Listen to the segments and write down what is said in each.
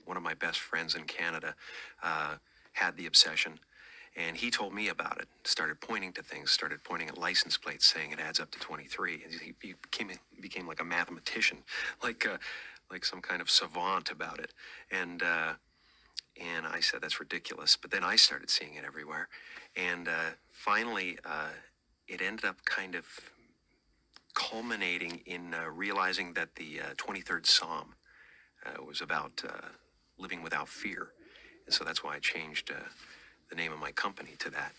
one of my best friends in Canada had the obsession. And he told me about it, started pointing to things, started pointing at license plates saying it adds up to 23. And he became like a mathematician, like some kind of savant about it. And I said, that's ridiculous. But then I started seeing it everywhere. And finally, it ended up kind of culminating in realizing that the 23rd Psalm was about living without fear. And so that's why I changed the name of my company to that.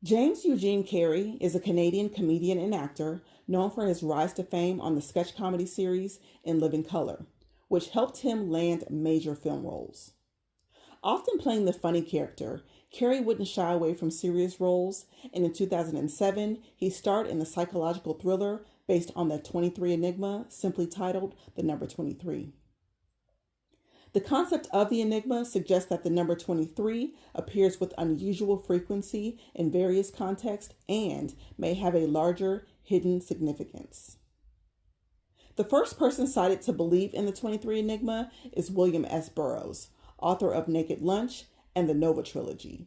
James Eugene Carrey is a Canadian comedian and actor known for his rise to fame on the sketch comedy series In Living Color, which helped him land major film roles. Often playing the funny character, Carrey wouldn't shy away from serious roles, and in 2007, he starred in the psychological thriller based on the 23 enigma, simply titled The Number 23. The concept of the enigma suggests that the number 23 appears with unusual frequency in various contexts and may have a larger hidden significance. The first person cited to believe in the 23 enigma is William S. Burroughs, author of Naked Lunch and the Nova trilogy.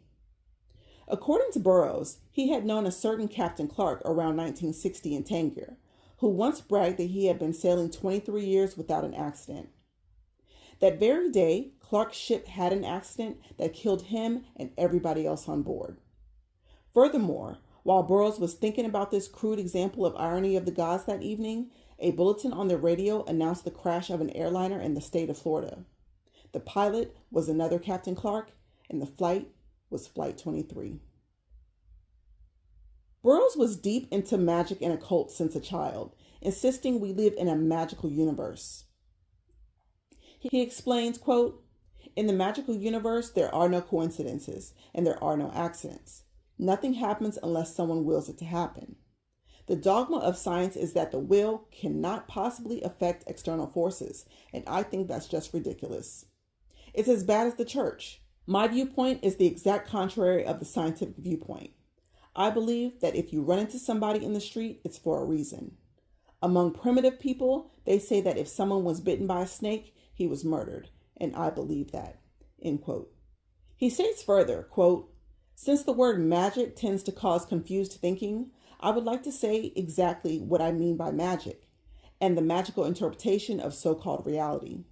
According to Burroughs, he had known a certain Captain Clark around 1960 in Tangier, who once bragged that he had been sailing 23 years without an accident. That very day, Clark's ship had an accident that killed him and everybody else on board. Furthermore, while Burroughs was thinking about this crude example of irony of the gods that evening, a bulletin on the radio announced the crash of an airliner in the state of Florida. The pilot was another Captain Clark, and the flight was Flight 23. Burroughs was deep into magic and occult since a child, insisting we live in a magical universe. He explains, quote, "In the magical universe, there are no coincidences and there are no accidents. Nothing happens unless someone wills it to happen. The dogma of science is that the will cannot possibly affect external forces, and I think that's just ridiculous. It's as bad as the church. My viewpoint is the exact contrary of the scientific viewpoint. I believe that if you run into somebody in the street, it's for a reason. Among primitive people, they say that if someone was bitten by a snake, he was murdered, and I believe that," end quote. He states further, quote, "Since the word magic tends to cause confused thinking, I would like to say exactly what I mean by magic and the magical interpretation of so-called reality.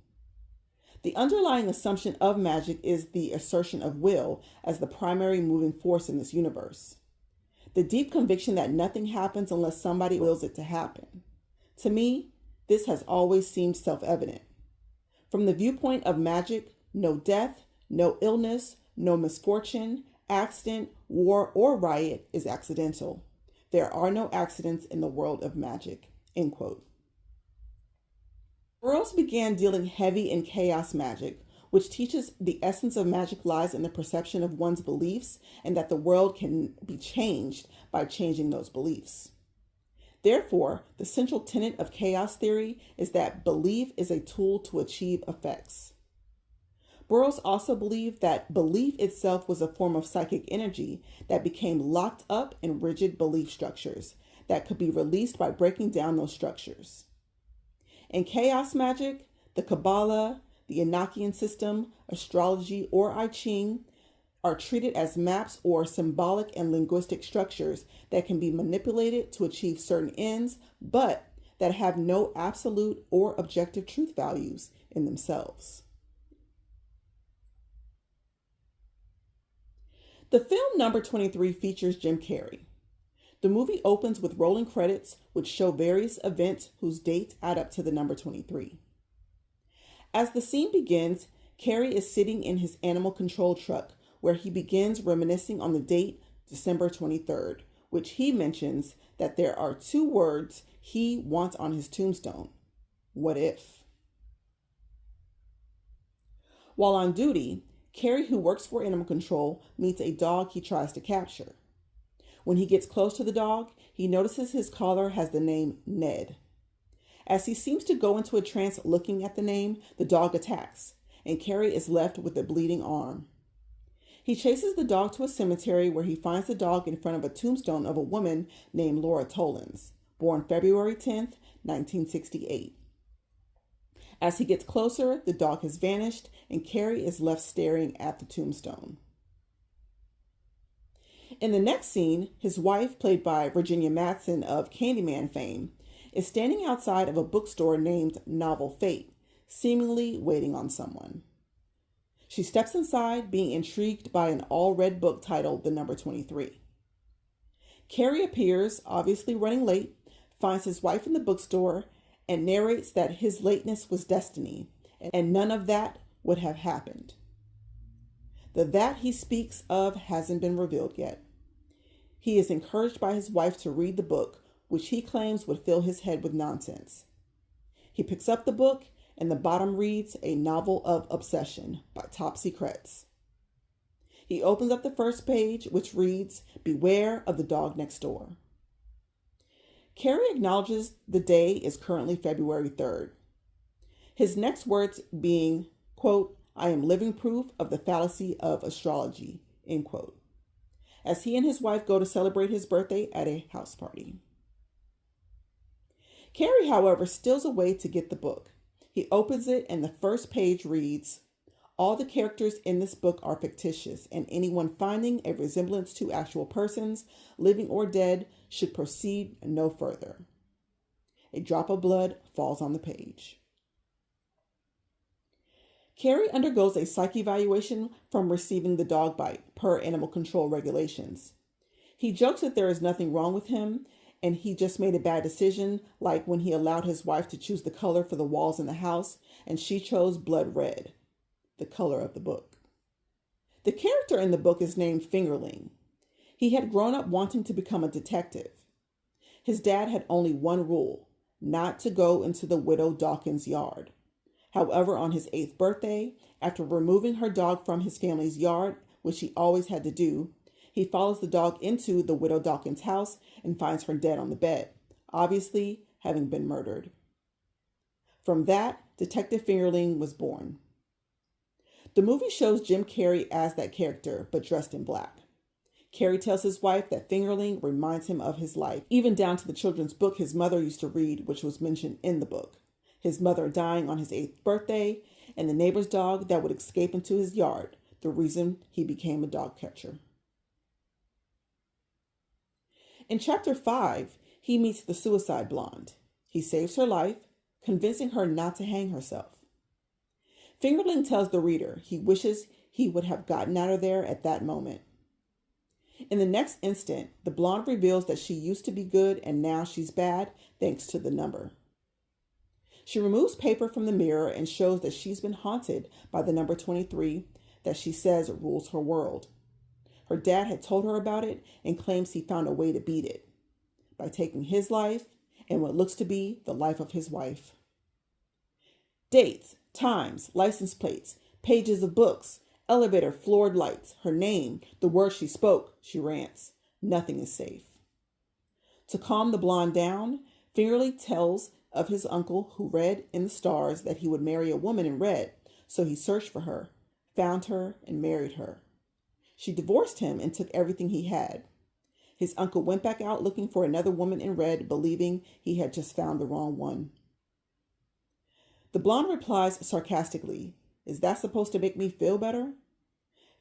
The underlying assumption of magic is the assertion of will as the primary moving force in this universe. The deep conviction that nothing happens unless somebody wills it to happen. To me, this has always seemed self-evident. From the viewpoint of magic, no death, no illness, no misfortune, accident, war, or riot is accidental. There are no accidents in the world of magic," end quote. Burroughs began dealing heavy in chaos magic, which teaches the essence of magic lies in the perception of one's beliefs and that the world can be changed by changing those beliefs. Therefore, the central tenet of chaos theory is that belief is a tool to achieve effects. Burroughs also believed that belief itself was a form of psychic energy that became locked up in rigid belief structures that could be released by breaking down those structures. In chaos magic, the Kabbalah, the Enochian system, astrology, or I Ching are treated as maps or symbolic and linguistic structures that can be manipulated to achieve certain ends, but that have no absolute or objective truth values in themselves. The film Number 23 features Jim Carrey. The movie opens with rolling credits which show various events whose dates add up to the number 23. As the scene begins, Carrey is sitting in his animal control truck where he begins reminiscing on the date December 23rd, which he mentions that there are 2 words he wants on his tombstone. What if? While on duty, Carrey, who works for animal control, meets a dog he tries to capture. When he gets close to the dog, he notices his collar has the name Ned. As he seems to go into a trance looking at the name, the dog attacks, and Carrey is left with a bleeding arm. He chases the dog to a cemetery where he finds the dog in front of a tombstone of a woman named Laura Tollins, born February 10th, 1968. As he gets closer, the dog has vanished and Carrey is left staring at the tombstone. In the next scene, his wife, played by Virginia Madsen of Candyman fame, is standing outside of a bookstore named Novel Fate, seemingly waiting on someone. She steps inside, being intrigued by an all-red book titled The Number 23. Carrey appears, obviously running late, finds his wife in the bookstore, and narrates that his lateness was destiny, and none of that would have happened. The that he speaks of hasn't been revealed yet. He is encouraged by his wife to read the book, which he claims would fill his head with nonsense. He picks up the book, and the bottom reads A Novel of Obsession by Topsy Kretz. He opens up the first page, which reads, Beware of the dog next door. Carrey acknowledges the day is currently February 3rd. His next words being, quote, I am living proof of the fallacy of astrology, end quote, as he and his wife go to celebrate his birthday at a house party. Carrey, however, steals away to get the book. He opens it and the first page reads, All the characters in this book are fictitious, and anyone finding a resemblance to actual persons, living or dead, should proceed no further. A drop of blood falls on the page. Carrey undergoes a psych evaluation from receiving the dog bite, per animal control regulations. He jokes that there is nothing wrong with him, and he just made a bad decision, like when he allowed his wife to choose the color for the walls in the house, and she chose blood red, the color of the book. The character in the book is named Fingerling. He had grown up wanting to become a detective. His dad had only one rule, not to go into the widow Dawkins' yard. However, on his 8th birthday, after removing her dog from his family's yard, which he always had to do, he follows the dog into the widow Dawkins' house and finds her dead on the bed, obviously having been murdered. From that, Detective Fingerling was born. The movie shows Jim Carrey as that character, but dressed in black. Carrey tells his wife that Fingerling reminds him of his life, even down to the children's book his mother used to read, which was mentioned in the book. His mother dying on his 8th birthday, and the neighbor's dog that would escape into his yard, the reason he became a dog catcher. In Chapter 5, he meets the suicide blonde. He saves her life, convincing her not to hang herself. Fingerling tells the reader he wishes he would have gotten out of there at that moment. In the next instant, the blonde reveals that she used to be good and now she's bad thanks to the number. She removes paper from the mirror and shows that she's been haunted by the number 23 that she says rules her world. Her dad had told her about it and claims he found a way to beat it by taking his life and what looks to be the life of his wife. Dates, times, license plates, pages of books, elevator floored lights, her name, the words she spoke, she rants. Nothing is safe. To calm the blonde down, Fingerling tells of his uncle who read in the stars that he would marry a woman in red, so he searched for her, found her, and married her. She divorced him and took everything he had. His uncle went back out looking for another woman in red, believing he had just found the wrong one. The blonde replies sarcastically, Is that supposed to make me feel better?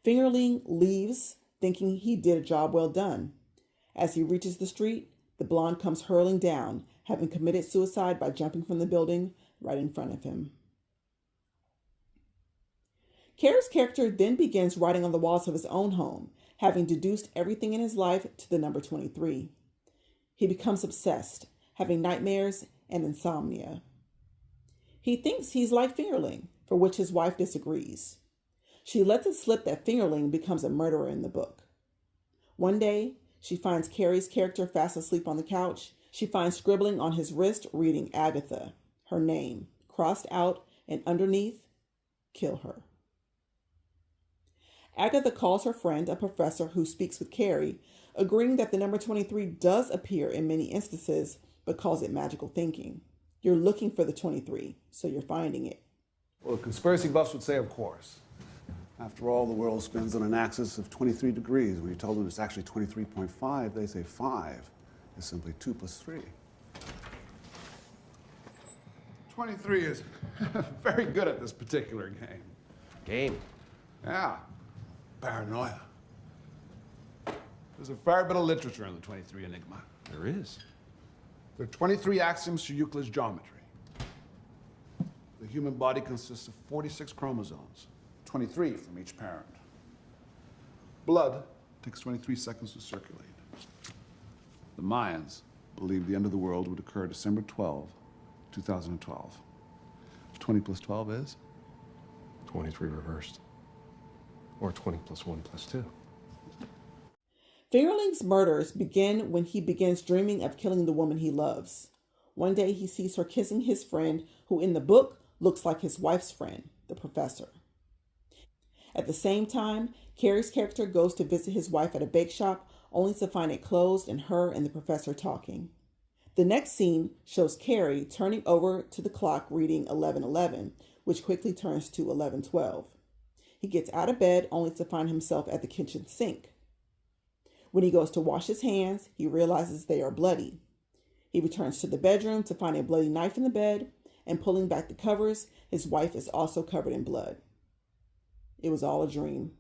Fingerling leaves, thinking he did a job well done. As he reaches the street, the blonde comes hurling down, having committed suicide by jumping from the building right in front of him. Carrey's character then begins writing on the walls of his own home, having deduced everything in his life to the number 23. He becomes obsessed, having nightmares and insomnia. He thinks he's like Fingerling, for which his wife disagrees. She lets it slip that Fingerling becomes a murderer in the book. One day, she finds Carrey's character fast asleep on the couch. She finds scribbling on his wrist reading Agatha, her name, crossed out, and underneath, kill her. Agatha calls her friend, a professor who speaks with Carrey, agreeing that the number 23 does appear in many instances, but calls it magical thinking. You're looking for the 23, so you're finding it. Well, conspiracy buffs would say, of course. After all, the world spins on an axis of 23 degrees. When you tell them it's actually 23.5, they say 5 is simply 2 plus 3. 23 is very good at this particular game. Game? Yeah, paranoia. There's a fair bit of literature on the 23 enigma. There is. There are 23 axioms to Euclid's geometry. The human body consists of 46 chromosomes, 23 from each parent. Blood takes 23 seconds to circulate. The Mayans believed the end of the world would occur December 12, 2012. 20 plus 12 is? 23 reversed. Or 20 plus 1 plus 2. Fingerling's murders begin when he begins dreaming of killing the woman he loves. One day he sees her kissing his friend, who in the book looks like his wife's friend, the professor. At the same time, Carrey's character goes to visit his wife at a bake shop, only to find it closed and her and the professor talking. The next scene shows Carrey turning over to the clock reading 11:11, which quickly turns to 11:12. He gets out of bed only to find himself at the kitchen sink. When he goes to wash his hands, he realizes they are bloody. He returns to the bedroom to find a bloody knife in the bed, and pulling back the covers, his wife is also covered in blood. It was all a dream.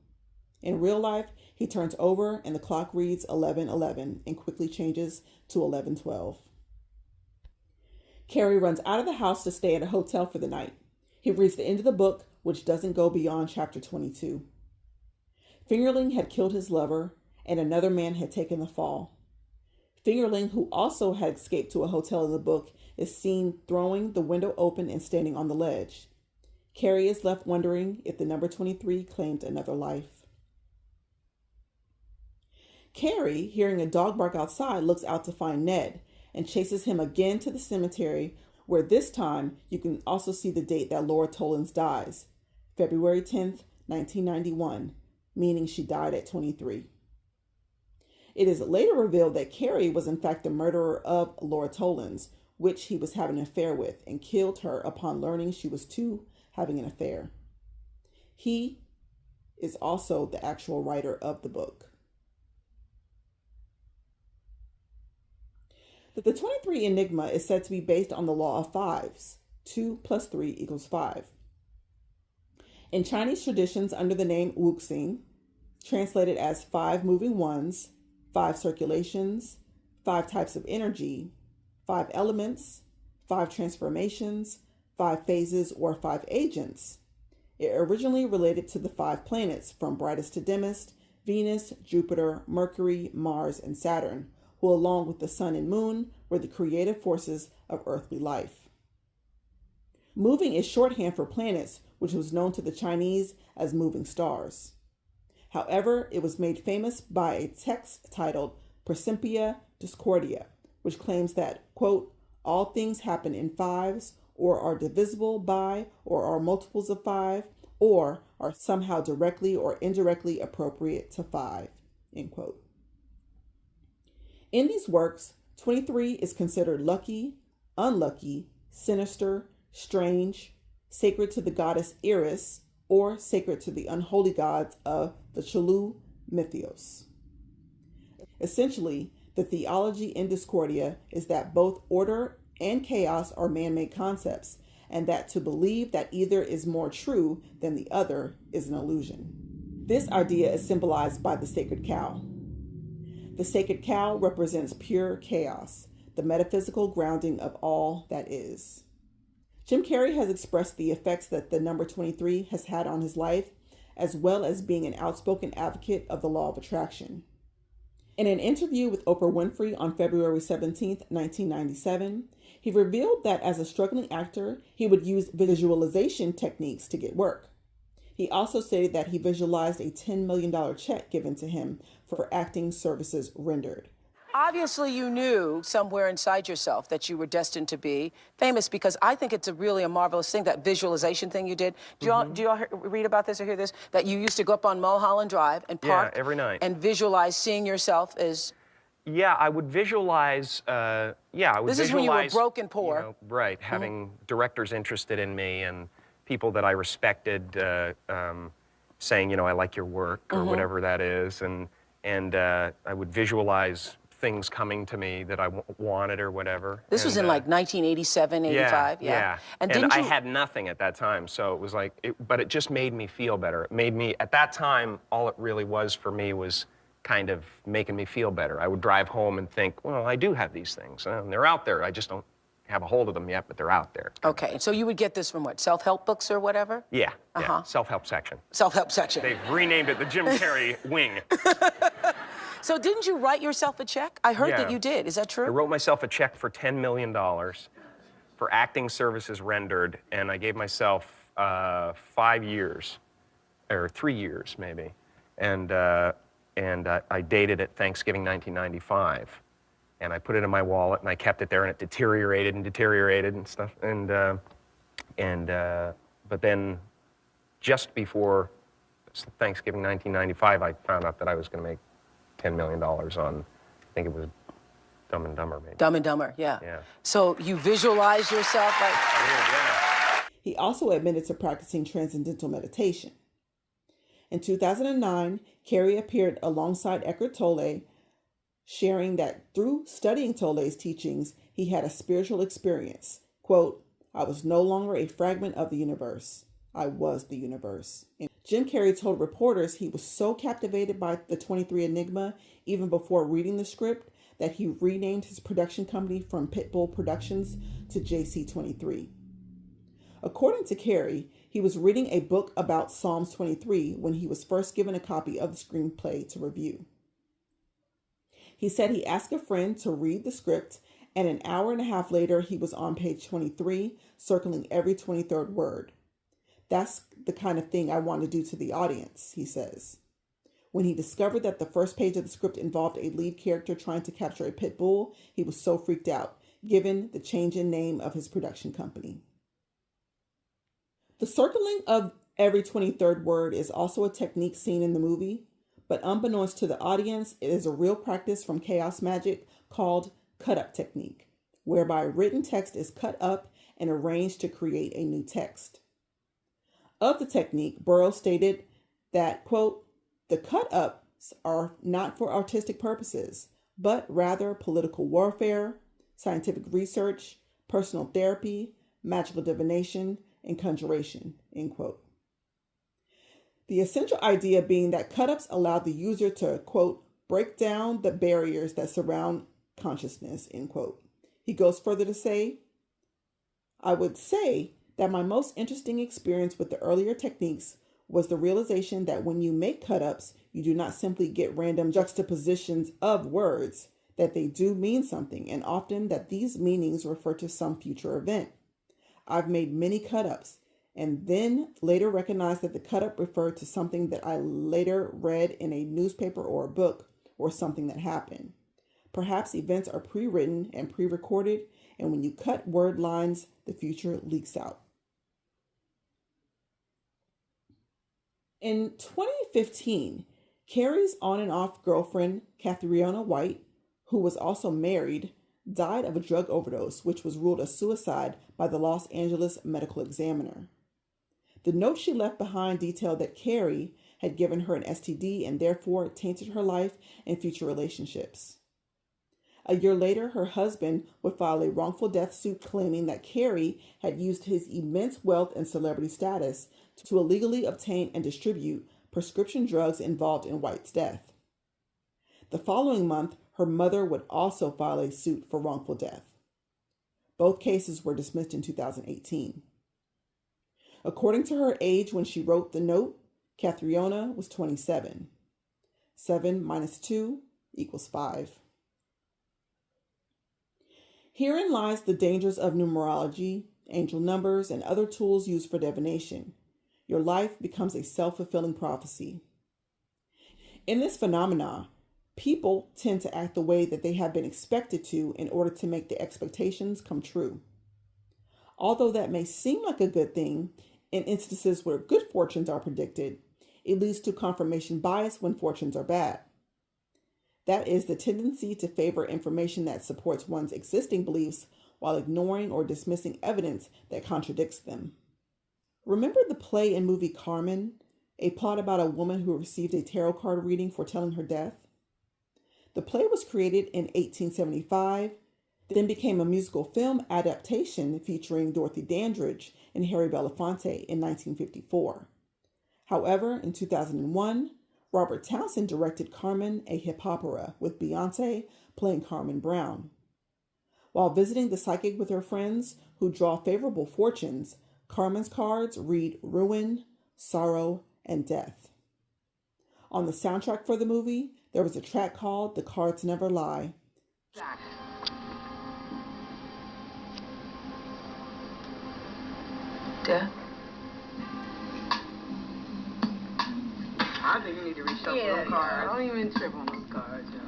In real life, he turns over and the clock reads 11:11 and quickly changes to 11:12. Carrey runs out of the house to stay at a hotel for the night. He reads the end of the book, which doesn't go beyond chapter 22. Fingerling had killed his lover, and another man had taken the fall. Fingerling, who also had escaped to a hotel in the book, is seen throwing the window open and standing on the ledge. Carrey is left wondering if the number 23 claimed another life. Carrey, hearing a dog bark outside, looks out to find Ned and chases him again to the cemetery, where this time you can also see the date that Laura Tollins dies, February 10th, 1991, meaning she died at 23. It is later revealed that Carrey was in fact the murderer of Laura Tollins, which he was having an affair with, and killed her upon learning she was too having an affair. He is also the actual writer of the book. The 23 enigma is said to be based on the law of fives. 2 plus 3 equals 5. In Chinese traditions under the name wuxing, translated as 5 moving ones, 5 circulations, 5 types of energy, 5 elements, 5 transformations, 5 phases, or 5 agents. It originally related to the 5 planets, from brightest to dimmest, Venus, Jupiter, Mercury, Mars, and Saturn, who along with the sun and moon were the creative forces of earthly life. Moving is shorthand for planets, which was known to the Chinese as moving stars. However, it was made famous by a text titled Principia Discordia, which claims that, quote, all things happen in fives, or are divisible by, or are multiples of 5, or are somehow directly or indirectly appropriate to 5, end quote. In these works, 23 is considered lucky, unlucky, sinister, strange, sacred to the goddess Eris, or sacred to the unholy gods of the Cthulhu mythos. Essentially, the theology in Discordia is that both order and chaos are man-made concepts, and that to believe that either is more true than the other is an illusion. This idea is symbolized by the sacred cow. The sacred cow represents pure chaos, the metaphysical grounding of all that is. Jim Carrey has expressed the effects that the number 23 has had on his life, as well as being an outspoken advocate of the law of attraction. In an interview with Oprah Winfrey on February 17, 1997, he revealed that as a struggling actor, he would use visualization techniques to get work. He also stated that he visualized a $10 million check given to him for acting services rendered. Obviously, you knew somewhere inside yourself that you were destined to be famous, because I think it's really a marvelous thing, that visualization thing you did. Do y'all read about this or hear this? That you used to go up on Mulholland Drive and park every night and visualize seeing yourself as... Yeah, I would visualize, This is when you were broke and poor. You know, right, having directors interested in me and people that I respected, saying, I like your work or whatever that is, and I would visualize things coming to me that I wanted or whatever. This was in like 1987, 85, yeah. And I had nothing at that time, so it was like, but it just made me feel better. It made me, at that time, all it really was for me was kind of making me feel better. I would drive home and think, well, I do have these things, and they're out there. I just don't have a hold of them yet, but they're out there. Okay, so you would get this from what, self-help books or whatever? Yeah, self-help section. Self-help section. They've renamed it the Jim Carrey wing. So didn't you write yourself a check? I heard that you did. Is that true? I wrote myself a check for $10 million for acting services rendered, and I gave myself 5 years, or 3 years maybe, and I dated it Thanksgiving 1995, and I put it in my wallet, and I kept it there, and it deteriorated and stuff, but then just before Thanksgiving 1995, I found out that I was going to make $10 million on, I think it was Dumb and Dumber, maybe. Dumb and Dumber, yeah. So you visualize yourself like... He also admitted to practicing transcendental meditation. In 2009, Carrey appeared alongside Eckhart Tolle, sharing that through studying Tolle's teachings, he had a spiritual experience. Quote, I was no longer a fragment of the universe. I was the universe. And Jim Carrey told reporters he was so captivated by the 23 Enigma, even before reading the script, that he renamed his production company from Pitbull Productions to JC23. According to Carrey, he was reading a book about Psalms 23 when he was first given a copy of the screenplay to review. He said he asked a friend to read the script, and an hour and a half later, he was on page 23, circling every 23rd word. That's the kind of thing I want to do to the audience, he says. When he discovered that the first page of the script involved a lead character trying to capture a pit bull, he was so freaked out, given the change in name of his production company. The circling of every 23rd word is also a technique seen in the movie, but unbeknownst to the audience, it is a real practice from chaos magic called cut-up technique, whereby written text is cut up and arranged to create a new text. Of the technique, Burroughs stated that, quote, the cut-ups are not for artistic purposes, but rather political warfare, scientific research, personal therapy, magical divination, and conjuration, end quote. The essential idea being that cut-ups allow the user to, quote, break down the barriers that surround consciousness, end quote. He goes further to say, I would say that my most interesting experience with the earlier techniques was the realization that when you make cut-ups, you do not simply get random juxtapositions of words, that they do mean something, and often that these meanings refer to some future event. I've made many cut-ups, and then later recognized that the cut-up referred to something that I later read in a newspaper or a book, or something that happened. Perhaps events are pre-written and pre-recorded, and when you cut word lines, the future leaks out. In 2015, Carrey's on and off girlfriend, Catriona White, who was also married, died of a drug overdose, which was ruled a suicide by the Los Angeles Medical Examiner. The note she left behind detailed that Carrey had given her an STD and therefore tainted her life and future relationships. A year later, her husband would file a wrongful death suit claiming that Carrey had used his immense wealth and celebrity status to illegally obtain and distribute prescription drugs involved in White's death. The following month, her mother would also file a suit for wrongful death. Both cases were dismissed in 2018. According to her age when she wrote the note, Catriona was 27. 7 minus 2 equals 5. Herein lies the dangers of numerology, angel numbers, and other tools used for divination. Your life becomes a self-fulfilling prophecy. In this phenomena, people tend to act the way that they have been expected to in order to make the expectations come true. Although that may seem like a good thing, in instances where good fortunes are predicted, it leads to confirmation bias when fortunes are bad. That is the tendency to favor information that supports one's existing beliefs while ignoring or dismissing evidence that contradicts them. Remember the play and movie Carmen? a plot about a woman who received a tarot card reading foretelling her death. The play was created in 1875, then became a musical film adaptation featuring Dorothy Dandridge and Harry Belafonte in 1954. However, in 2001, Robert Townsend directed Carmen, a hip opera, with Beyonce playing Carmen Brown. While visiting the psychic with her friends who draw favorable fortunes, Carmen's cards read ruin, sorrow, and death. On the soundtrack for the movie, there was a track called The Cards Never Lie. Death? I think you need to reshuffle those cards. I don't even trip on those cards, yo.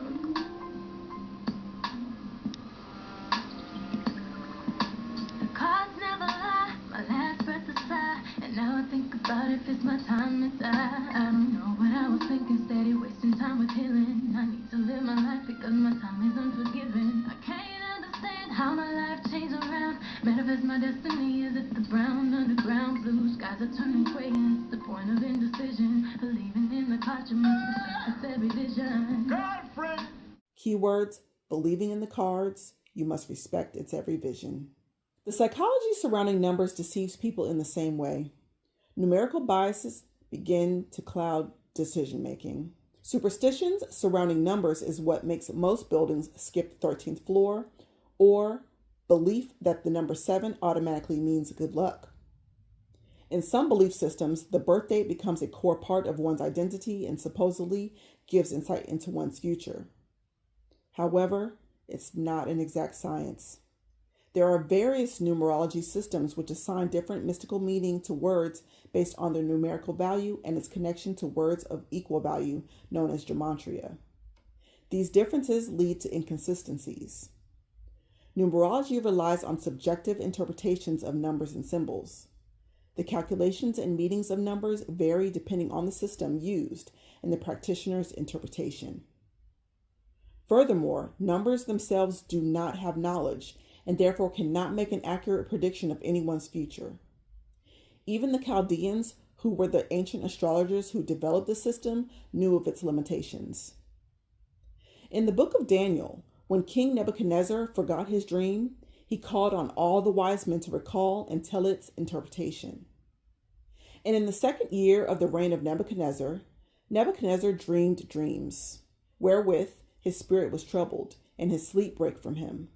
The cards never lie, my last breath is sigh, and now I think about if it's my time to die. I don't know what I was thinking, steady wasting time with healing. I need to live my life because my time is unforgiving. I can't understand how my life changed around. Manifest my destiny, is it the brown underground? Blue skies are turning gray, and it's the point of indecision. Believing in the cards, you must respect it's every vision. Girlfriend! Keywords: believing in the cards, you must respect its every vision. The psychology surrounding numbers deceives people in the same way. Numerical biases begin to cloud decision-making. Superstitions surrounding numbers is what makes most buildings skip the 13th floor, or belief that the number 7 automatically means good luck. In some belief systems, the birth date becomes a core part of one's identity and supposedly gives insight into one's future. However, it's not an exact science. There are various numerology systems which assign different mystical meaning to words based on their numerical value and its connection to words of equal value, known as gematria. These differences lead to inconsistencies. Numerology relies on subjective interpretations of numbers and symbols. The calculations and meanings of numbers vary depending on the system used and the practitioner's interpretation. Furthermore, numbers themselves do not have knowledge and therefore cannot make an accurate prediction of anyone's future. Even the Chaldeans, who were the ancient astrologers who developed the system, knew of its limitations. In the book of Daniel, when King Nebuchadnezzar forgot his dream, he called on all the wise men to recall and tell its interpretation. And in the 2nd year of the reign of Nebuchadnezzar, Nebuchadnezzar dreamed dreams, wherewith his spirit was troubled, and his sleep brake from him.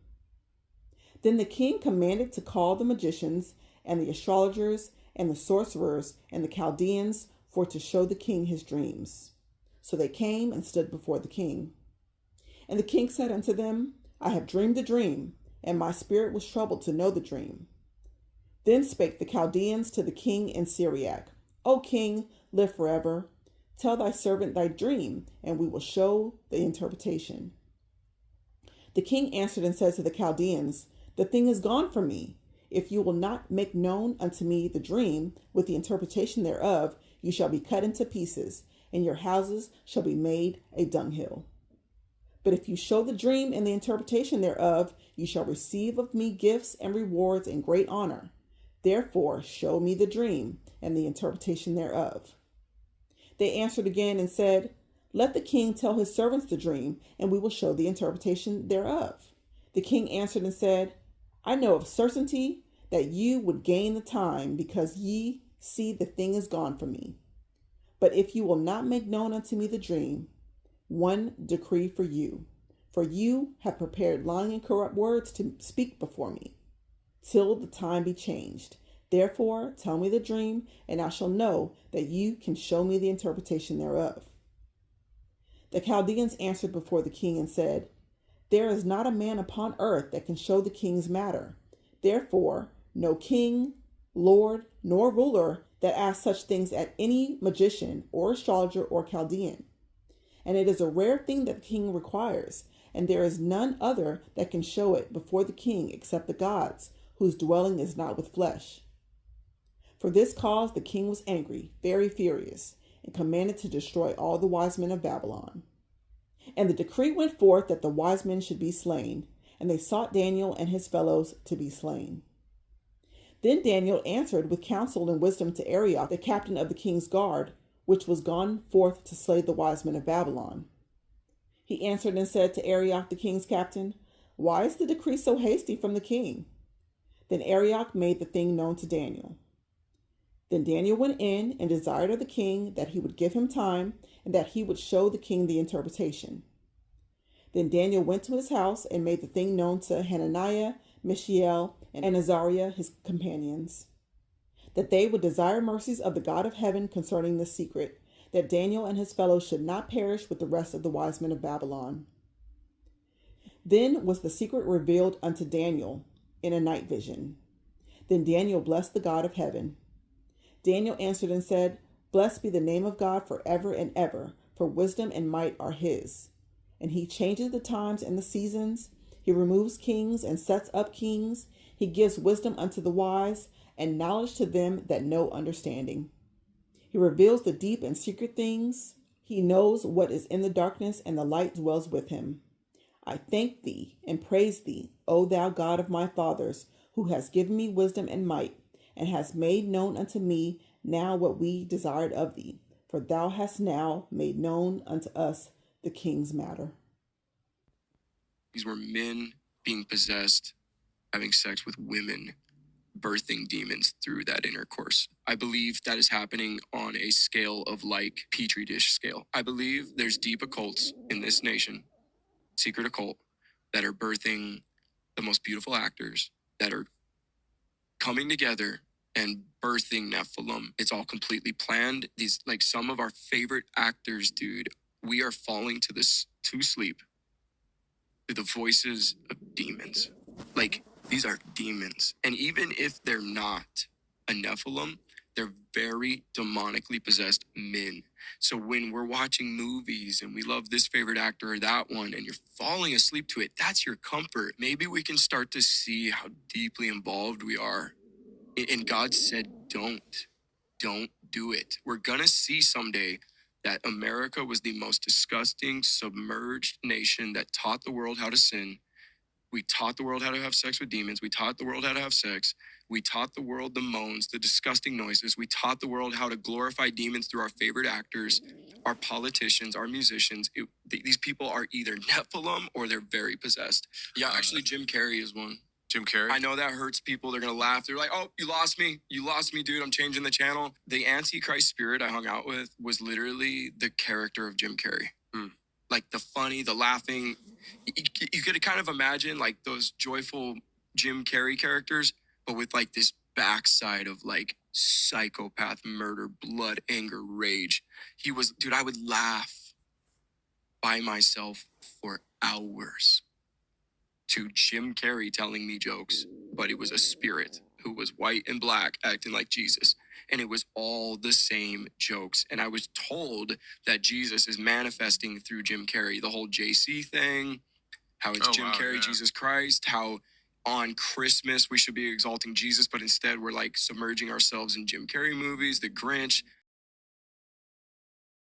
Then the king commanded to call the magicians, and the astrologers, and the sorcerers, and the Chaldeans, for to show the king his dreams. So they came and stood before the king. And the king said unto them, I have dreamed a dream, and my spirit was troubled to know the dream. Then spake the Chaldeans to the king in Syriac, O king, live forever. Tell thy servant thy dream, and we will show the interpretation. The king answered and said to the Chaldeans, The thing is gone from me. If you will not make known unto me the dream, with the interpretation thereof, you shall be cut into pieces, and your houses shall be made a dunghill. But if you show the dream and the interpretation thereof, you shall receive of me gifts and rewards and great honor. Therefore show me the dream and the interpretation thereof. They answered again and said, Let the king tell his servants the dream, and we will show the interpretation thereof. The king answered and said, I know of certainty that you would gain the time, because ye see the thing is gone from me. But if you will not make known unto me the dream, one decree for you have prepared lying and corrupt words to speak before me, till the time be changed. Therefore tell me the dream, and I shall know that you can show me the interpretation thereof. The Chaldeans answered before the king and said, There is not a man upon earth that can show the king's matter. Therefore, no king, lord, nor ruler that asks such things at any magician or astrologer or Chaldean. And it is a rare thing that the king requires, and there is none other that can show it before the king except the gods, whose dwelling is not with flesh. For this cause the king was angry, very furious, and commanded to destroy all the wise men of Babylon. And the decree went forth that the wise men should be slain, and they sought Daniel and his fellows to be slain. Then Daniel answered with counsel and wisdom to Arioch, the captain of the king's guard, which was gone forth to slay the wise men of Babylon? He answered and said to Arioch the king's captain, Why is the decree so hasty from the king? Then Arioch made the thing known to Daniel. Then Daniel went in and desired of the king that he would give him time and that he would show the king the interpretation. Then Daniel went to his house and made the thing known to Hananiah, Mishael, and Azariah his companions, that they would desire mercies of the God of heaven concerning this secret, that Daniel and his fellows should not perish with the rest of the wise men of Babylon. Then was the secret revealed unto Daniel in a night vision. Then Daniel blessed the God of heaven. Daniel answered and said, Blessed be the name of God forever and ever, for wisdom and might are his. And he changes the times and the seasons. He removes kings and sets up kings. He gives wisdom unto the wise, and knowledge to them that know understanding. He reveals the deep and secret things. He knows what is in the darkness, and the light dwells with him. I thank thee and praise thee, O thou God of my fathers, who hast given me wisdom and might, and hast made known unto me now what we desired of thee. For thou hast now made known unto us the king's matter. These were men being possessed, having sex with women, birthing demons through that intercourse. I believe that is happening on a scale of like Petri dish scale. I believe there's deep occults in this nation, secret occult, that are birthing the most beautiful actors, that are coming together and birthing Nephilim. It's all completely planned. These, like, some of our favorite actors, dude, we are falling to sleep to the voices of demons. Like, these are demons. And even if they're not a Nephilim, they're very demonically possessed men. So when we're watching movies and we love this favorite actor or that one and you're falling asleep to it, that's your comfort. Maybe we can start to see how deeply involved we are. And God said, don't do it. We're gonna see someday that America was the most disgusting, submerged nation that taught the world how to sin. We taught the world how to have sex with demons. We taught the world how to have sex. We taught the world the moans, the disgusting noises. We taught the world how to glorify demons through our favorite actors, our politicians, our musicians. These people are either Nephilim or they're very possessed. Yeah, actually, Jim Carrey is one. Jim Carrey? I know that hurts people. They're going to laugh. They're like, oh, you lost me. You lost me, dude. I'm changing the channel. The Antichrist spirit I hung out with was literally the character of Jim Carrey. Like the funny, the laughing. You could kind of imagine like those joyful Jim Carrey characters, but with like this backside of like psychopath, murder, blood, anger, rage. He was, dude, I would laugh by myself for hours to Jim Carrey telling me jokes, but it was a spirit who was white and black acting like Jesus. And it was all the same jokes. And I was told that Jesus is manifesting through Jim Carrey, the whole JC thing, how it's Jim Carrey, yeah. Jesus Christ, how on Christmas we should be exalting Jesus, but instead we're like submerging ourselves in Jim Carrey movies, The Grinch.